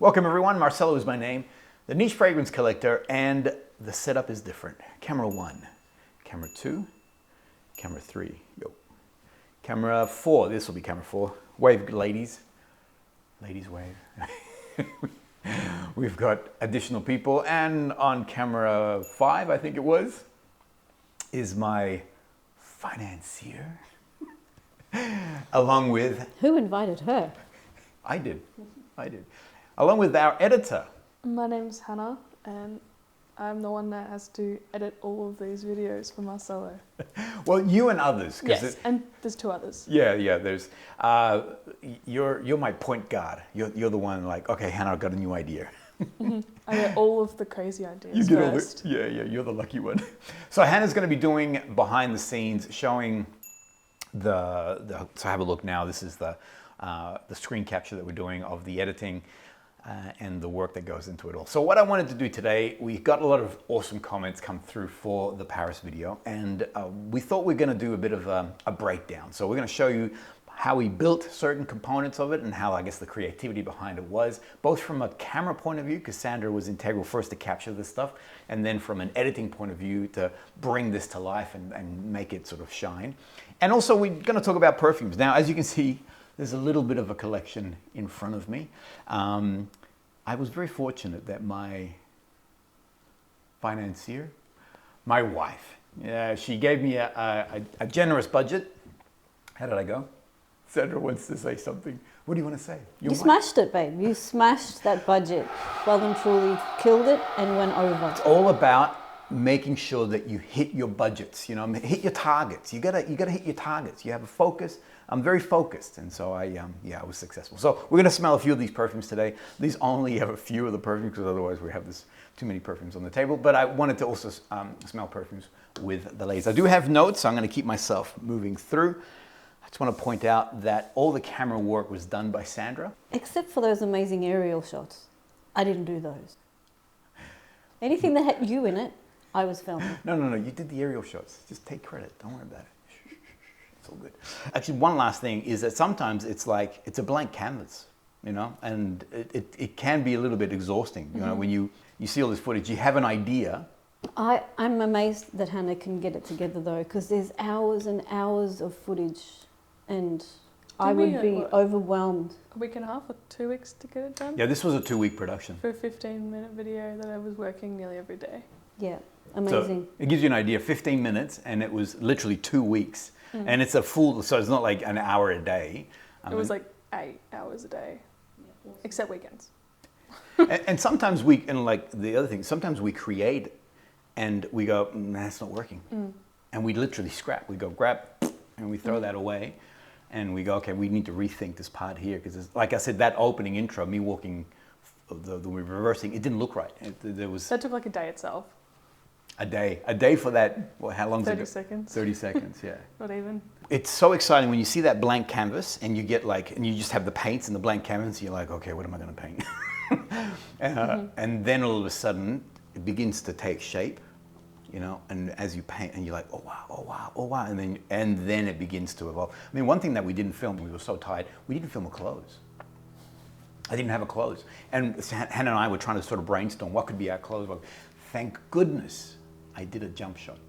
Welcome everyone, Marcelo is my name, the niche fragrance collector, and the setup is different. Camera 1, camera 2, camera 3, yo. Camera 4, this will be camera 4. Wave, ladies. Ladies wave. We've got additional people, and on camera 5, I think it was, is my financier. Along with... Who invited her? I did. Along with our editor. My name's Hannah, and I'm the one that has to edit all of these videos for Marcelo. Well, you and others. Yes, and there's 2 others. Yeah, there's... you're my point guard. You're the one like, okay, Hannah, I've got a new idea. I get all of the crazy ideas You get first. all the... Yeah, you're the lucky one. So Hannah's going to be doing behind the scenes, showing so have a look now. This is the screen capture that we're doing of the editing and the work that goes into it all. So what I wanted to do today, we got a lot of awesome comments come through for the Paris video, and we thought we're going to do a bit of a breakdown. So we're going to show you how we built certain components of it and how, I guess, the creativity behind it was, both from a camera point of view, because Sandra was integral first to capture this stuff, and then from an editing point of view to bring this to life and make it sort of shine. And also we're going to talk about perfumes. Now, as you can see, there's a little bit of a collection in front of me. I was very fortunate that my financier, my wife, she gave me a generous budget. How did I go? Sandra wants to say something. What do you want to say? You smashed it, babe. You smashed that budget. Well and truly killed it and went over. It's all about making sure that you hit your budgets, you know, hit your targets. You gotta hit your targets. You have a focus. I'm very focused, and so I was successful. So we're gonna smell a few of these perfumes today. These only have a few of the perfumes because otherwise we have too many perfumes on the table. But I wanted to also smell perfumes with the ladies. I do have notes, so I'm gonna keep myself moving through. I just want to point out that all the camera work was done by Sandra. Except for those amazing aerial shots. I didn't do those. Anything that had you in it, I was filming. No, you did the aerial shots. Just take credit, don't worry about it. It's all good. Actually, one last thing is that sometimes it's like, it's a blank canvas, you know, and it can be a little bit exhausting, you know, when you see all this footage, you have an idea. I'm amazed that Hannah can get it together though, because there's hours and hours of footage, and I would be overwhelmed. A week and a half or 2 weeks to get it done? Yeah, this was a 2-week production. For a 15-minute video that I was working nearly every day. Yeah, amazing. So it gives you an idea, 15 minutes, and it was literally 2 weeks. And it's a full, so it's not like an hour a day. It was like 8 hours a day, except weekends. and sometimes like the other thing, sometimes we create and we go, nah, it's not working. And we literally scrap. We go grab and we throw that away. And we go, okay, we need to rethink this part here. Because like I said, that opening intro, me walking, the reversing, it didn't look right. That took like a day itself. A day for that, well, how long is it? 30 seconds. 30 seconds, yeah. Not even. It's so exciting when you see that blank canvas and you get like, and you just have the paints and the blank canvas, and you're like, okay, what am I going to paint? And then all of a sudden, it begins to take shape, you know, and as you paint, and you're like, oh wow, and then it begins to evolve. I mean, one thing that we didn't film, we were so tired, we didn't film a close. I didn't have a close. And Hannah and I were trying to sort of brainstorm what could be our close. Thank goodness I did a jump shot.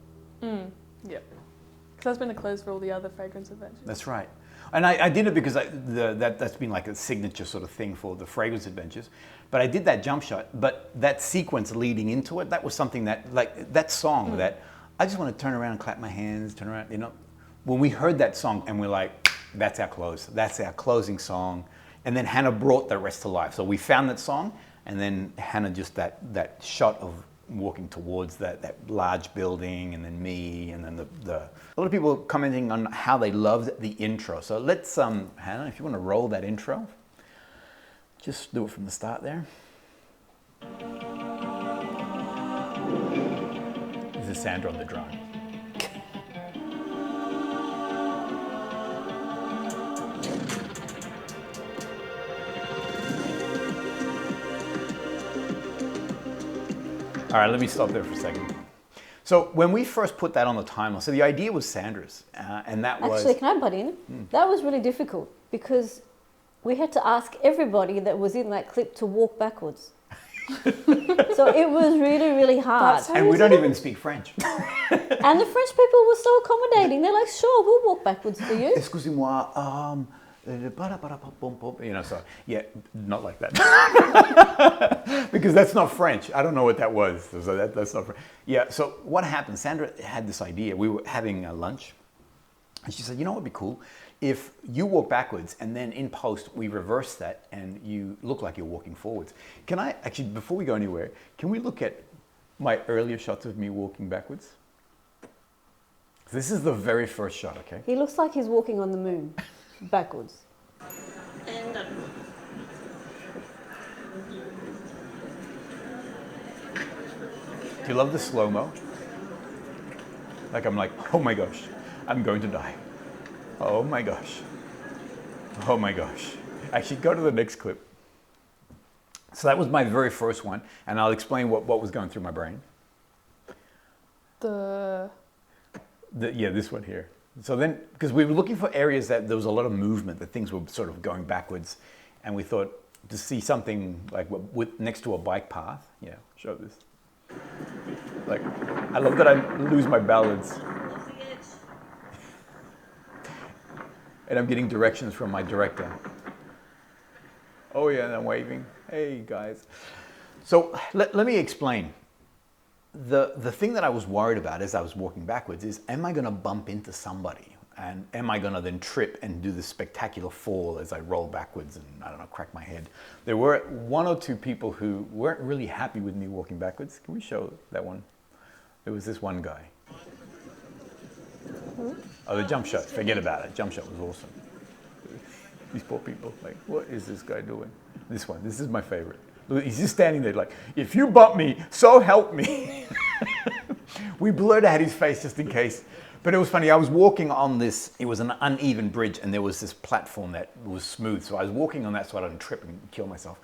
Yep. Because that's been the close for all the other fragrance adventures. That's right. And I did it because that's been like a signature sort of thing for the fragrance adventures. But I did that jump shot, but that sequence leading into it, that was something that, like that song that I just want to turn around and clap my hands, turn around, you know. When we heard that song and we're like, that's our close, that's our closing song. And then Hannah brought the rest to life. So we found that song, and then Hannah just that shot of walking towards that large building, and then me, and then a lot of people commenting on how they loved the intro. So let's, Hannah, if you want to roll that intro, just do it from the start there. This is Sandra on the drone. All right, let me stop there for a second. So when we first put that on the timeline, so the idea was Sandra's, and that was... Actually, can I butt in? That was really difficult because we had to ask everybody that was in that clip to walk backwards. So it was really, really hard. And we don't even speak French. And the French people were so accommodating. They're like, sure, we'll walk backwards for you. Excusez-moi, you know, so yeah, not like that. Because that's not French. I don't know what that was. So that's not French. Yeah, so what happened, Sandra had this idea. We were having lunch, and she said, you know what would be cool? If you walk backwards and then in post we reverse that and you look like you're walking forwards. Can I, actually, before we go anywhere, can we look at my earlier shots of me walking backwards? This is the very first shot, okay? He looks like he's walking on the moon, backwards. And Do you love the slow-mo? Like I'm like, oh my gosh, I'm going to die. Oh my gosh. Oh my gosh. Actually, go to the next clip. So that was my very first one, and I'll explain what was going through my brain. Yeah, this one here. So then, because we were looking for areas that there was a lot of movement, that things were sort of going backwards, and we thought to see something like next to a bike path. Yeah, show this. Like, I love that I lose my balance. And I'm getting directions from my director. Oh yeah, and I'm waving. Hey guys. So let me explain. The thing that I was worried about as I was walking backwards is, am I gonna bump into somebody? And am I gonna then trip and do this spectacular fall as I roll backwards and, I don't know, crack my head? There were one or two people who weren't really happy with me walking backwards. Can we show that one? There was this one guy. Oh, the jump shot, forget about it. Jump shot was awesome. These poor people, like, what is this guy doing? This one, this is my favorite. He's just standing there like, if you bump me, so help me. We blurred out his face just in case. But it was funny, I was walking on this, it was an uneven bridge and there was this platform that was smooth. So I was walking on that so I didn't trip and kill myself.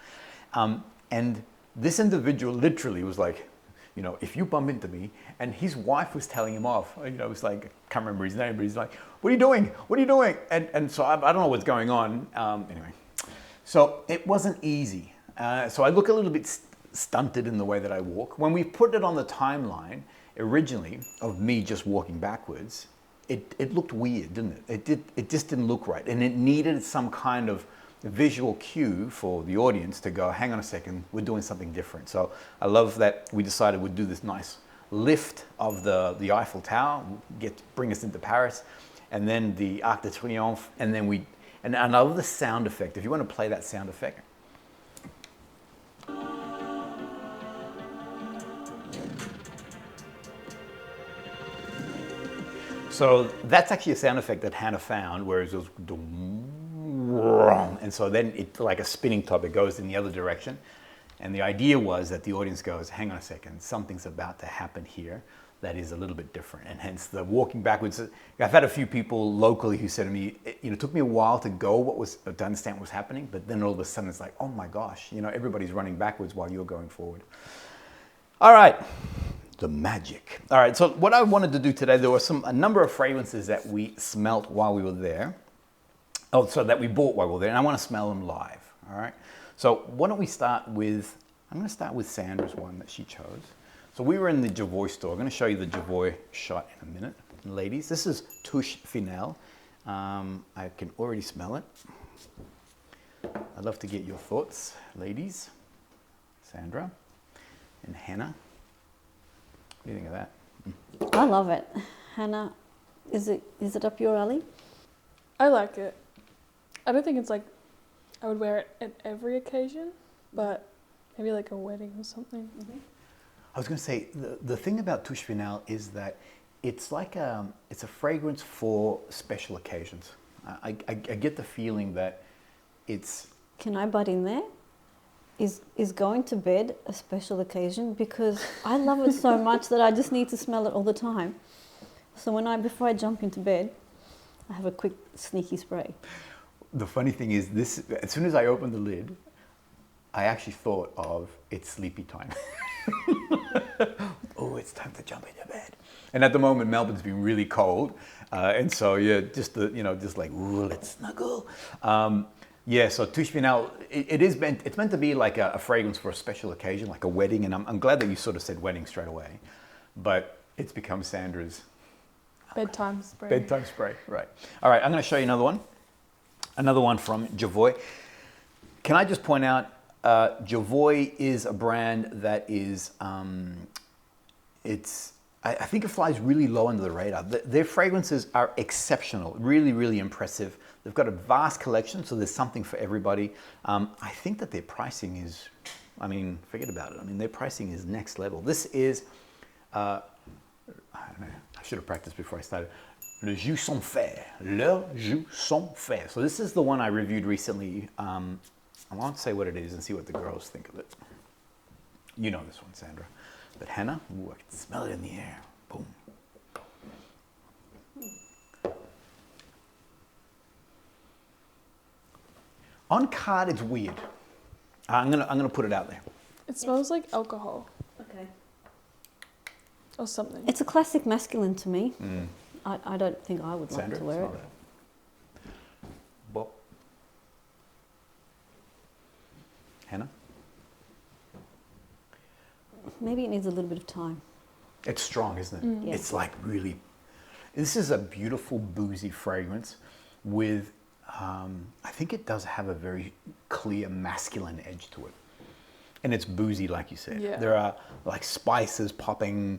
And this individual literally was like, you know, if you bump into me, and his wife was telling him off, you know, it was like, I can't remember his name, but he's like, what are you doing? What are you doing? And so I don't know what's going on. Anyway, so it wasn't easy. So I look a little bit stunted in the way that I walk. When we put it on the timeline originally of me just walking backwards, it looked weird, didn't it? It just didn't look right. And it needed some kind of visual cue for the audience to go, hang on a second, we're doing something different. So I love that we decided we'd do this nice lift of the Eiffel Tower, bring us into Paris, and then the Arc de Triomphe, and then and I love the sound effect. If you want to play that sound effect. So that's actually a sound effect that Hannah found, where it goes, and so then it's like a spinning top, it goes in the other direction. And the idea was that the audience goes, hang on a second, something's about to happen here that is a little bit different. And hence the walking backwards. I've had a few people locally who said to me, it took me a while to to understand what was happening, but then all of a sudden it's like, oh my gosh, you know, everybody's running backwards while you're going forward. All right, the magic. All right, so what I wanted to do today, there were a number of fragrances that we smelt while we were there. Oh, so that we bought while we were there, and I want to smell them live, all right? So why don't we start with, I'm going to start with Sandra's one that she chose. So we were in the JOVOY store. I'm going to show you the JOVOY shot in a minute. And ladies, this is Touche Finale. I can already smell it. I'd love to get your thoughts, ladies. Sandra and Hannah. What do you think of that? I love it. Hannah, is it up your alley? I like it. I don't think it's like I would wear it at every occasion, but maybe like a wedding or something. Mm-hmm. I was going to say, the thing about Touche Finale is that it's like it's a fragrance for special occasions. I get the feeling that it's... Can I butt in there? Is going to bed a special occasion? Because I love it so much that I just need to smell it all the time. So before I jump into bed, I have a quick sneaky spray. The funny thing is, as soon as I opened the lid, I actually thought of it's sleepy time. Oh, it's time to jump into bed. And at the moment, Melbourne's been really cold. And so, yeah, just like, ooh, let's snuggle. Yeah, so Touche Finale, it's meant to be like a fragrance for a special occasion, like a wedding, and I'm glad that you sort of said wedding straight away, but it's become Sandra's Bedtime spray. bedtime spray, right. All right, I'm gonna show you another one from JOVOY. Can I just point out, JOVOY is a brand that is, I think it flies really low under the radar. Their fragrances are exceptional, really, really impressive. They've got a vast collection, so there's something for everybody. I think that their pricing is, I mean, forget about it. I mean, their pricing is next level. This is, I don't know, I should have practiced before I started. Le JEUX sont faits. Le JEUX sont faits. So this is the one I reviewed recently. I won't say what it is and see what the girls think of it. You know this one, Sandra. But Hannah, ooh, I can smell it in the air. Boom. On card, it's weird. I'm gonna put it out there. It smells like alcohol Okay. or something. It's a classic masculine to me. I don't think I would Sandra, like to wear it. smell that. Bob. Hannah? Maybe it needs a little bit of time. It's strong, isn't it? Yeah. It's like really, this is a beautiful boozy fragrance with, I think it does have a very clear masculine edge to it. And it's boozy, like you said. Yeah. There are like spices popping.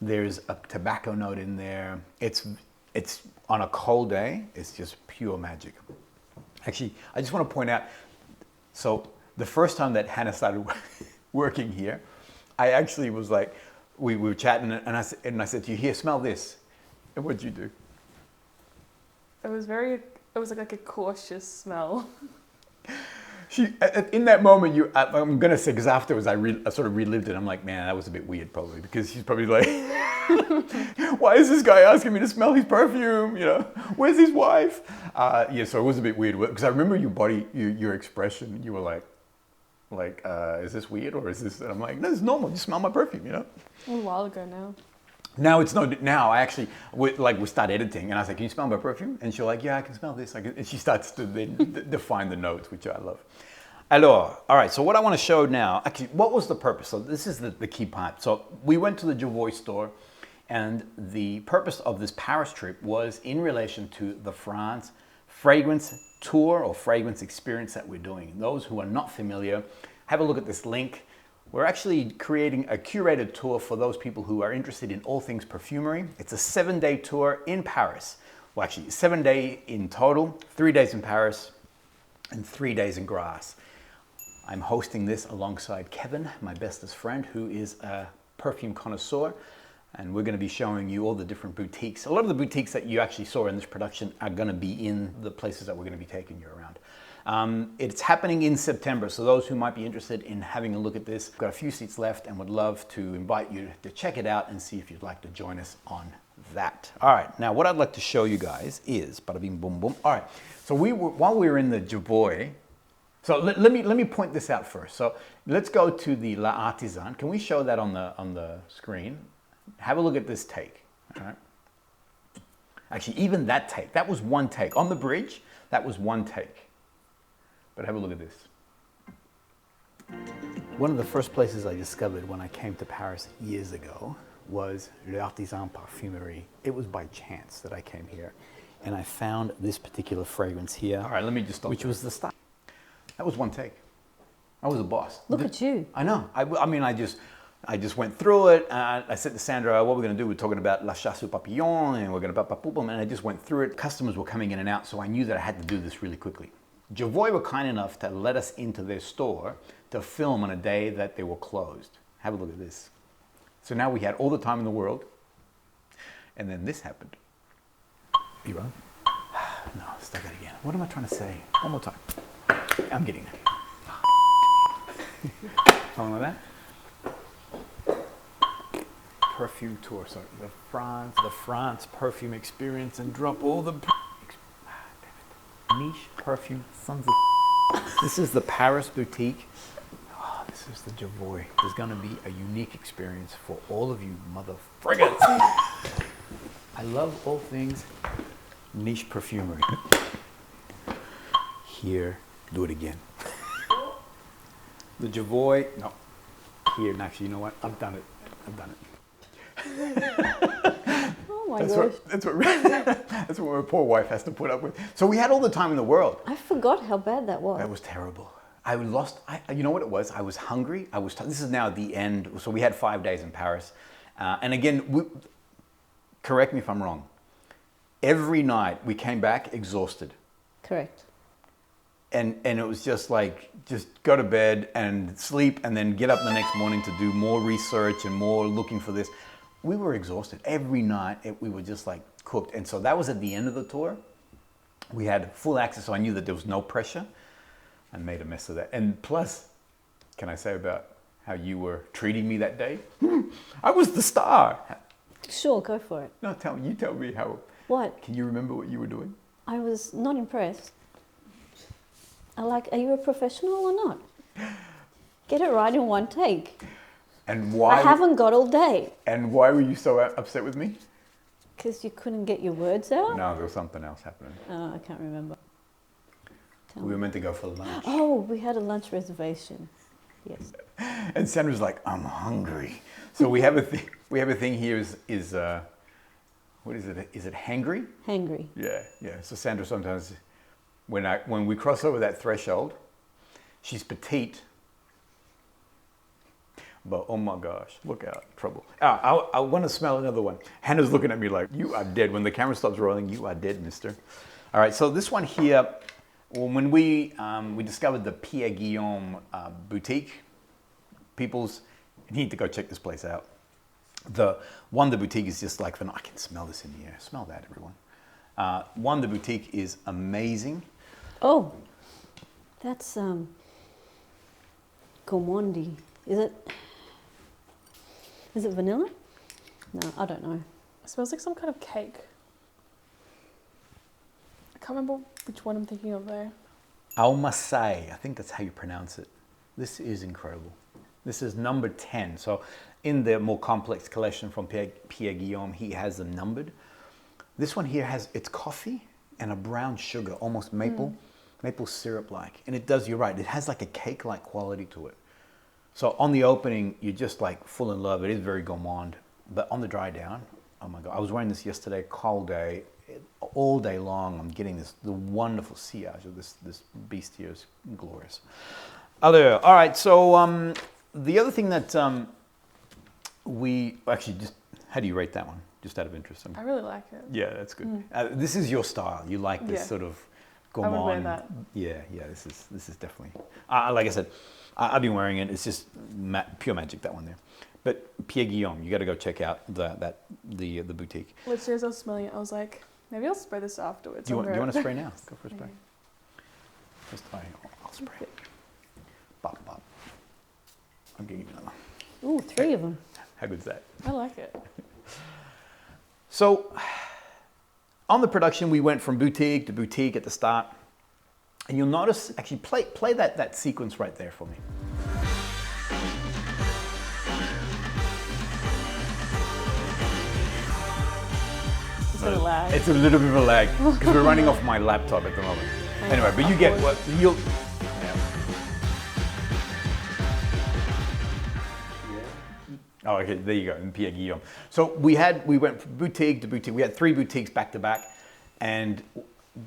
There's a tobacco note in there. It's on a cold day, it's just pure magic. Actually, I just want to point out, so the first time that Hannah started working here, I actually was like, we were chatting and I said to you, here, smell this. And what'd you do? It was like a cautious smell. In that moment, I'm going to say, because afterwards I sort of relived it. I'm like, man, that was a bit weird probably, because she's probably like, why is this guy asking me to smell his perfume? You know, where's his wife? Yeah, so it was a bit weird, because I remember your expression. You were like, is this weird or is this? And I'm like, no, it's normal. You smell my perfume, you know? A while ago now. Now it's not. Now I actually we start editing, and I was like, "Can you smell my perfume?" And she's like, "Yeah, I can smell this." And she starts to then define the notes, which I love. Alors, all right. So what I want to show now, actually, what was the purpose? So this is the key part. So we went to the JOVOY store, and the purpose of this Paris trip was in relation to the France fragrance tour or fragrance experience that we're doing. Those who are not familiar, have a look at this link. We're actually creating a curated tour for those people who are interested in all things perfumery. It's a 7-day tour in Paris. Well, actually 7 days in total, 3 days in Paris and 3 days in Grasse. I'm hosting this alongside Kevin, my bestest friend, who is a perfume connoisseur. And we're going to be showing you all the different boutiques. A lot of the boutiques that you actually saw in this production are going to be in the places that we're going to be taking you around. It's happening in September, so those who might be interested in having a look at this, we've got a few seats left and would love to invite you to check it out and see if you'd like to join us on that. All right, now what I'd like to show you guys is, bada bing boom boom. All right, so while we were in the JOVOY, so let me point this out first. So let's go to the L'Artisan. Can we show that on the screen? Have a look at this take. All right. Actually, even that take, that was one take. On the bridge, that was one take. But have a look at this. One of the first places I discovered when I came to Paris years ago was L'Artisan Parfumerie. It was by chance that I came here, and I found this particular fragrance here. All right, let me just stop. Which was the style. That was one take. I was a boss. Look at you. I know. I mean, I just went through it. I said to Sandra, what we're going to do, we're talking about La Chasse aux Papillons, and we're going to and I just went through it. Customers were coming in and out, so I knew that I had to do this really quickly. JOVOY were kind enough to let us into their store to film on a day that they were closed. Have a look at this. So now we had all the time in the world, and then this happened. You on? No, start that again. What am I trying to say? One more time. I'm getting there. Something like that. Perfume tour, so the France perfume experience, and drop all the niche perfume sons of. This is the Paris boutique. Oh, this is the JOVOY. There's going to be a unique experience for all of you mother friggins. I love all things niche perfumery. here, do it again. The JOVOY, no, here, actually, you know what? I've done it. Oh my That's gosh. that's what my poor wife has to put up with. So we had all the time in the world. I forgot how bad that was. That was terrible. You know what it was? I was hungry. This is now the end. So we had 5 days in Paris. And again, correct me if I'm wrong. Every night we came back exhausted. Correct. And it was just like, just go to bed and sleep and then get up the next morning to do more research and more looking for this. We were exhausted. Every night we were just like cooked. And so that was at the end of the tour. We had full access, so I knew that there was no pressure. I made a mess of that. And plus, can I say about how you were treating me that day? I was the star. Sure, go for it. No, you tell me how. What? Can you remember what you were doing? I was not impressed. Are you a professional or not? Get it right in one take. And why? I haven't got all day. And why were you so upset with me? Because you couldn't get your words out? No, there was something else happening. I can't remember. We were meant to go for lunch. Oh, we had a lunch reservation. Yes. And Sandra's like, I'm hungry. So we have a thing. We have a thing here. Is what is it? Is it hangry? Hangry. Yeah. So Sandra sometimes, when we cross over that threshold, she's petite. But oh my gosh, look out, trouble. I want to smell another one. Hannah's looking at me like, you are dead. When the camera stops rolling, you are dead, mister. All right, so this one here, when we discovered the Guillaume boutique, people's, you need to go check this place out. The boutique is just like, I can smell this in the air. Smell that, everyone. The boutique is amazing. Oh, that's gourmandy. Is it vanilla? No, I don't know. It smells like some kind of cake. I can't remember which one I'm thinking of there. AOMASSAI, I think that's how you pronounce it. This is incredible. This is number 10. So in the more complex collection from Pierre Guillaume, he has them numbered. This one here it's coffee and a brown sugar, almost maple syrup-like. And it does, you're right, it has like a cake-like quality to it. So on the opening, you're just like full in love. It is very gourmand. But on the dry down, oh my God, I was wearing this yesterday, cold day. All day long, I'm getting the wonderful sillage of this beast here is glorious. All right, so the other thing that we actually how do you rate that one? Just out of interest. I really like it. Yeah, that's good. This is your style. You like this sort of gourmand. I would wear that. Yeah. This is definitely. Like I said, I've been wearing it. It's just pure magic, that one there. But Pierre Guillaume, you got to go check out the boutique. Literally, as I was smelling it, I was like, maybe I'll spray this afterwards. Do you want to spray now? Go for a spray. Just I'll spray. Okay. Bop, bop. I'm getting another. Ooh, 3 of them. How good's that? I like it. So, on the production, we went from boutique to boutique at the start. And you'll notice, actually, play that sequence right there for me. It's a lag. It's a little bit of a lag, because we're running off my laptop at the moment. Anyway, but you get what you'll... Oh, okay, there you go, in Pierre Guillaume. So we went from boutique to boutique. We had 3 boutiques back to back, and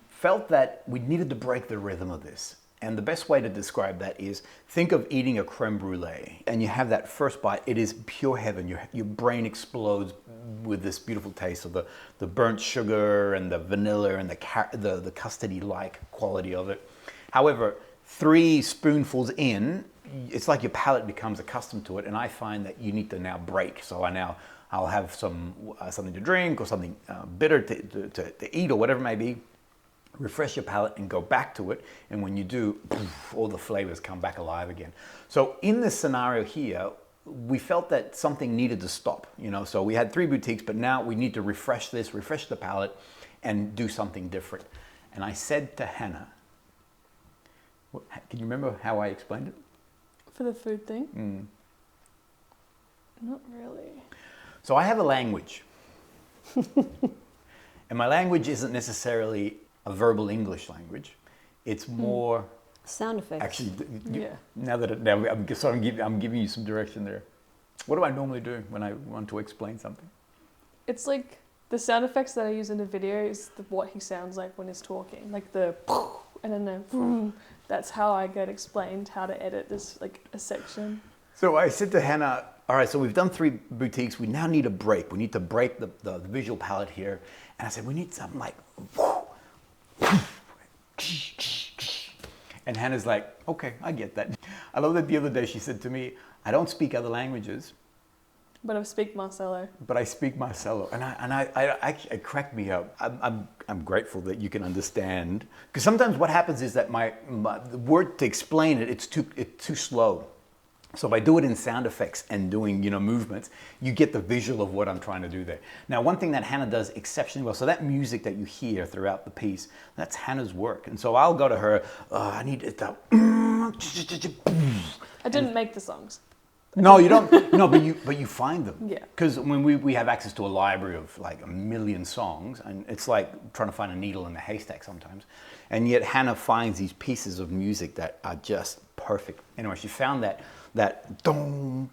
felt that we needed to break the rhythm of this. And the best way to describe that is, think of eating a creme brulee, and you have that first bite. It is pure heaven. Your brain explodes with this beautiful taste of the burnt sugar and the vanilla and the custardy-like quality of it. However, 3 spoonfuls in, it's like your palate becomes accustomed to it, and I find that you need to now break. So I'll have something to drink or something bitter to eat or whatever it may be. Refresh your palate and go back to it, and when you do, poof, all the flavors come back alive again. So in this scenario here, we felt that something needed to stop. So we had 3 boutiques, but now we need to refresh the palate, and do something different. And I said to Hannah, can you remember how I explained it? For the food thing? Not really. So I have a language. And my language isn't necessarily a verbal English language. It's more Sound effects. actually. Yeah. I'm giving you some direction there. What do I normally do when I want to explain something? It's like the sound effects that I use in the video is what he sounds like when he's talking, like the and then the vroom. That's how I get explained how to edit this, like a section. So I said to Hannah, all right, so we've done 3 boutiques. We now need a break. We need to break the visual palette here. And I said, we need something like, and Hannah's like, okay, I get that. I love that the other day she said to me, I don't speak other languages, But I speak Marcelo. but I speak Marcelo. And it cracked me up. I'm grateful that you can understand. Because sometimes what happens is that the word to explain it, it's too slow. So if I do it in sound effects and doing, movements, you get the visual of what I'm trying to do there. Now, one thing that Hannah does exceptionally well, so that music that you hear throughout the piece, that's Hannah's work. And so I'll go to her, I need it to... I didn't make the songs. No, you don't. No, but you find them. Yeah. Because when we have access to a library of like 1 million songs, and it's like trying to find a needle in a haystack sometimes. And yet Hannah finds these pieces of music that are just perfect. Anyway, she found that dong,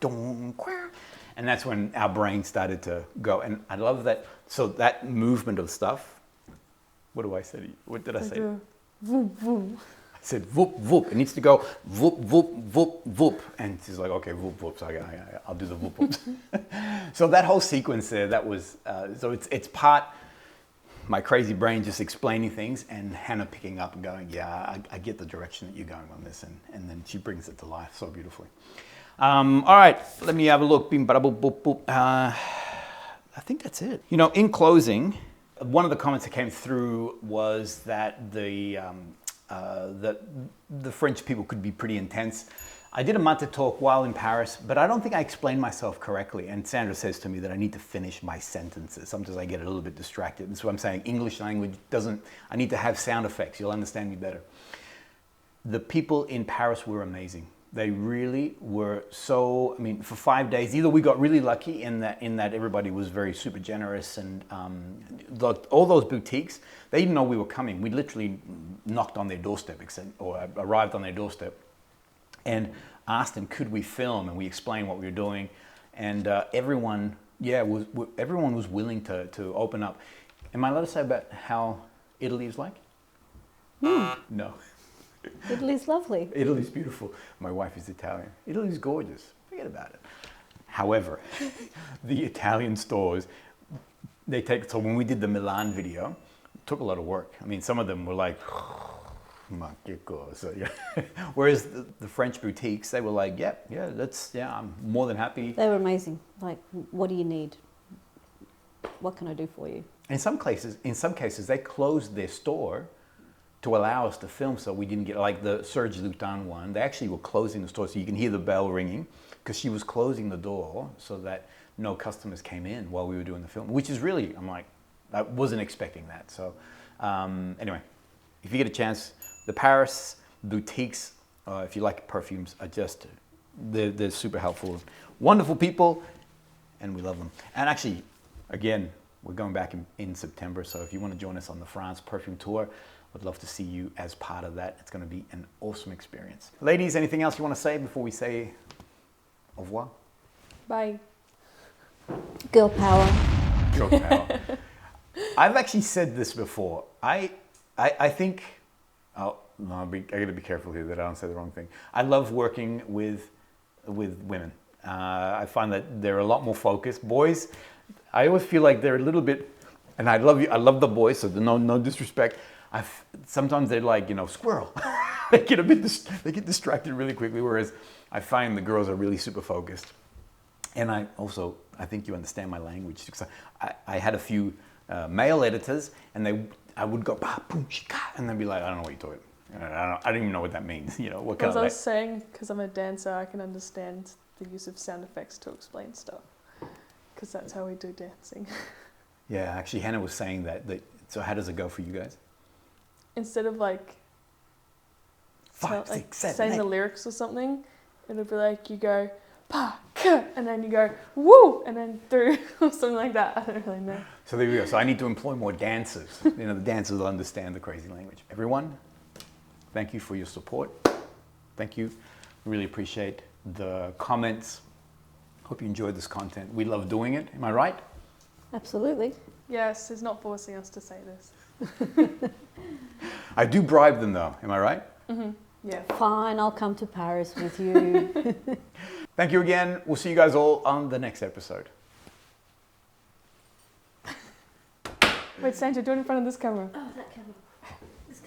dong, and that's when our brain started to go. And I love that. So that movement of stuff. What do I say to you? What did I say? Vroom, vroom. I said, whoop, whoop. It needs to go, whoop, whoop, whoop, whoop. And she's like, okay, whoop, whoop. So I'll do the whoop, whoops. So that whole sequence there, that was, so it's part my crazy brain just explaining things and Hannah picking up and going, yeah, I get the direction that you're going on this. And then she brings it to life so beautifully. All right, let me have a look. Bing, bada, boop, boop, boop. I think that's it. In closing, one of the comments that came through was that the French people could be pretty intense. I did a month of talk while in Paris, but I don't think I explained myself correctly. And Sandra says to me that I need to finish my sentences. Sometimes I get a little bit distracted. That's what I'm saying. English language I need to have sound effects. You'll understand me better. The people in Paris were amazing. They really were so, for 5 days, either we got really lucky in that everybody was very super generous and all those boutiques, they didn't know we were coming. We literally knocked on their doorstep or arrived on their doorstep and asked them, could we film? And we explained what we were doing. And everyone was willing to open up. Am I allowed to say about how Italy is like? No. Italy's lovely. Italy's beautiful. My wife is Italian. Italy's gorgeous. Forget about it. However, the Italian stores, so when we did the Milan video, it took a lot of work. Some of them were like, ma che cosa. Whereas the French boutiques, they were like, I'm more than happy. They were amazing. Like, what do you need? What can I do for you? In some cases, they closed their store to allow us to film, so we didn't get, like the Serge Lutin one, they actually were closing the store so you can hear the bell ringing because she was closing the door so that no customers came in while we were doing the film, which is really, I wasn't expecting that. So anyway, if you get a chance, the Paris boutiques, if you like perfumes, are just, they're super helpful. Wonderful people, and we love them. And actually, again, we're going back in September, so if you want to join us on the France Perfume Tour, I'd love to see you as part of that. It's going to be an awesome experience. Ladies, anything else you want to say before we say au revoir? Bye. Girl power. Girl power. I've actually said this before. I think, I got to be careful here that I don't say the wrong thing. I love working with women. I find that they're a lot more focused. Boys, I always feel like they're a little bit, and I love the boys, so no disrespect. Sometimes they're like, squirrel. they get distracted really quickly, whereas I find the girls are really super focused. And I think you understand my language. Because I had a few male editors, and I would go, bah, boom, shika, and they'd be like, I don't know what you're talking. I don't even know what that means. What kind As of I was saying, because I'm a dancer, I can understand the use of sound effects to explain stuff. Because that's how we do dancing. Yeah, actually, Hannah was saying that. So how does it go for you guys? Instead of like 5, 6, 7, saying 8. the lyrics or something, it'll be like you go pa ka, and then you go woo, and then through or something like that. I don't really know. So there we go. So I need to employ more dancers. The dancers will understand the crazy language. Everyone, Thank you for your support. Thank you. Really appreciate the comments. Hope you enjoyed this content. We love doing it. Am I right? Absolutely. Yes, he's not forcing us to say this. I do bribe them though. Am I right? Yeah. Fine, I'll come to Paris with you. Thank you again. We'll see you guys all on the next episode. Wait, Santa, do it in front of this camera. Oh, that camera. This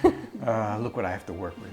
camera. Look what I have to work with.